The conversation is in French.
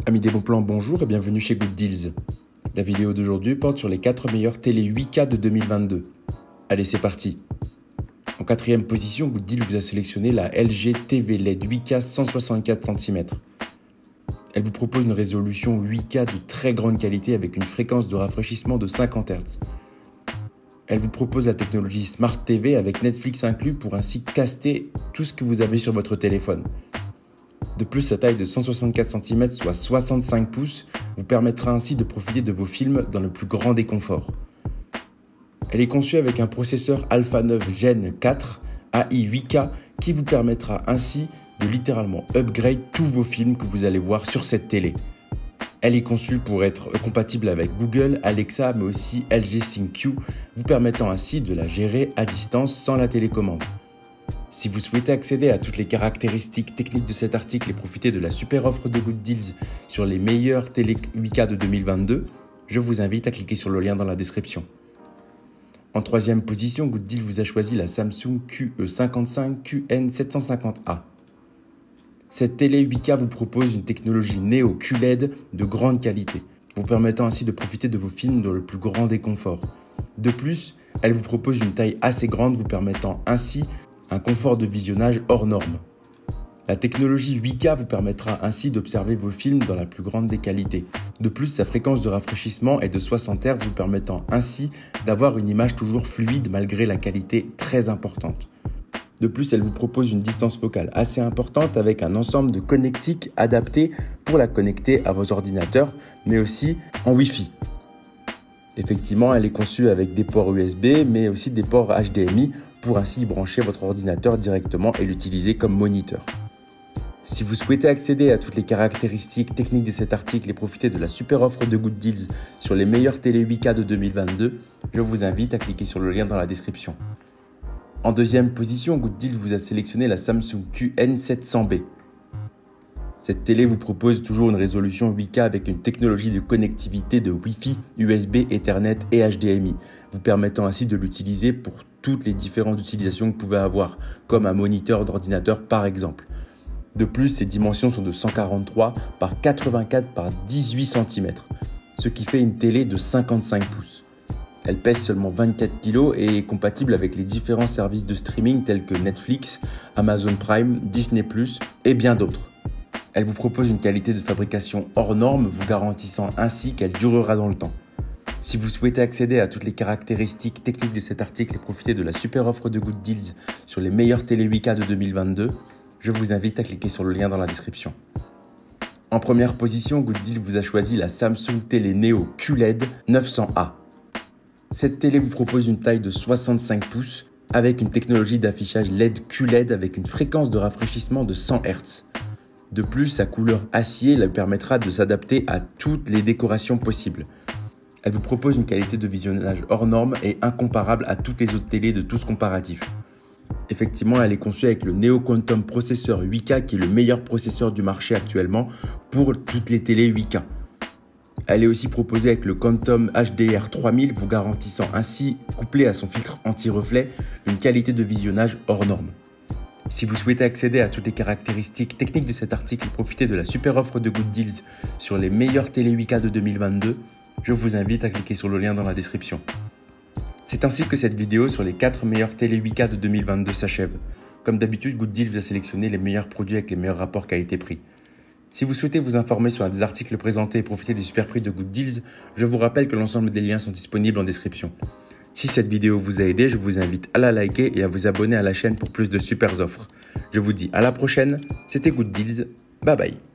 Amis des bons plans, bonjour et bienvenue chez Good Deals. La vidéo d'aujourd'hui porte sur les 4 meilleures télé 8K de 2022. Allez, c'est parti. En quatrième position, Good Deals vous a sélectionné la LG TV LED 8K 164 cm. Elle vous propose une résolution 8K de très grande qualité avec une fréquence de rafraîchissement de 50 Hz. Elle vous propose la technologie Smart TV avec Netflix inclus pour ainsi caster tout ce que vous avez sur votre téléphone. De plus, sa taille de 164 cm, soit 65 pouces, vous permettra ainsi de profiter de vos films dans le plus grand des conforts. Elle est conçue avec un processeur Alpha 9 Gen 4 AI 8K qui vous permettra ainsi de littéralement upgrade tous vos films que vous allez voir sur cette télé. Elle est conçue pour être compatible avec Google, Alexa, mais aussi LG ThinQ, vous permettant ainsi de la gérer à distance sans la télécommande. Si vous souhaitez accéder à toutes les caractéristiques techniques de cet article et profiter de la super offre de Good Deals sur les meilleures télé 8K de 2022, je vous invite à cliquer sur le lien dans la description. En troisième position, Good Deals vous a choisi la Samsung QE55 QN750A. Cette télé 8K vous propose une technologie Neo QLED de grande qualité, vous permettant ainsi de profiter de vos films dans le plus grand des conforts. De plus, elle vous propose une taille assez grande vous permettant ainsi un confort de visionnage hors norme. La technologie 8K vous permettra ainsi d'observer vos films dans la plus grande des qualités. De plus, sa fréquence de rafraîchissement est de 60 Hz vous permettant ainsi d'avoir une image toujours fluide malgré la qualité très importante. De plus, elle vous propose une distance focale assez importante avec un ensemble de connectiques adaptés pour la connecter à vos ordinateurs, mais aussi en Wi-Fi. Effectivement, elle est conçue avec des ports USB, mais aussi des ports HDMI pour ainsi y brancher votre ordinateur directement et l'utiliser comme moniteur. Si vous souhaitez accéder à toutes les caractéristiques techniques de cet article et profiter de la super offre de Good Deals sur les meilleures télé 8K de 2022, je vous invite à cliquer sur le lien dans la description. En deuxième position, Good Deals vous a sélectionné la Samsung QN700B. Cette télé vous propose toujours une résolution 8K avec une technologie de connectivité de Wi-Fi, USB, Ethernet et HDMI, vous permettant ainsi de l'utiliser pour toutes les différentes utilisations que vous pouvez avoir, comme un moniteur d'ordinateur par exemple. De plus, ses dimensions sont de 143 par 84 par 18 cm, ce qui fait une télé de 55 pouces. Elle pèse seulement 24 kg et est compatible avec les différents services de streaming tels que Netflix, Amazon Prime, Disney+, et bien d'autres. Elle vous propose une qualité de fabrication hors norme, vous garantissant ainsi qu'elle durera dans le temps. Si vous souhaitez accéder à toutes les caractéristiques techniques de cet article et profiter de la super offre de Good Deals sur les meilleures télé 8K de 2022, je vous invite à cliquer sur le lien dans la description. En première position, Good Deals vous a choisi la Samsung Télé Neo QLED 900A. Cette télé vous propose une taille de 65 pouces avec une technologie d'affichage LED QLED avec une fréquence de rafraîchissement de 100 Hz. De plus, sa couleur acier lui permettra de s'adapter à toutes les décorations possibles. Elle vous propose une qualité de visionnage hors norme et incomparable à toutes les autres télés de tous comparatifs. Effectivement, elle est conçue avec le Neo Quantum processeur 8K qui est le meilleur processeur du marché actuellement pour toutes les télés 8K. Elle est aussi proposée avec le Quantum HDR 3000 vous garantissant ainsi, couplé à son filtre anti-reflet, une qualité de visionnage hors norme. Si vous souhaitez accéder à toutes les caractéristiques techniques de cet article et profiter de la super offre de Good Deals sur les meilleures télé 8K de 2022, je vous invite à cliquer sur le lien dans la description. C'est ainsi que cette vidéo sur les 4 meilleures télé 8K de 2022 s'achève. Comme d'habitude, Good Deals vous a sélectionné les meilleurs produits avec les meilleurs rapports qualité-prix. Si vous souhaitez vous informer sur un des articles présentés et profiter des super prix de Good Deals, je vous rappelle que l'ensemble des liens sont disponibles en description. Si cette vidéo vous a aidé, je vous invite à la liker et à vous abonner à la chaîne pour plus de super offres. Je vous dis à la prochaine, c'était Good Deals, bye bye.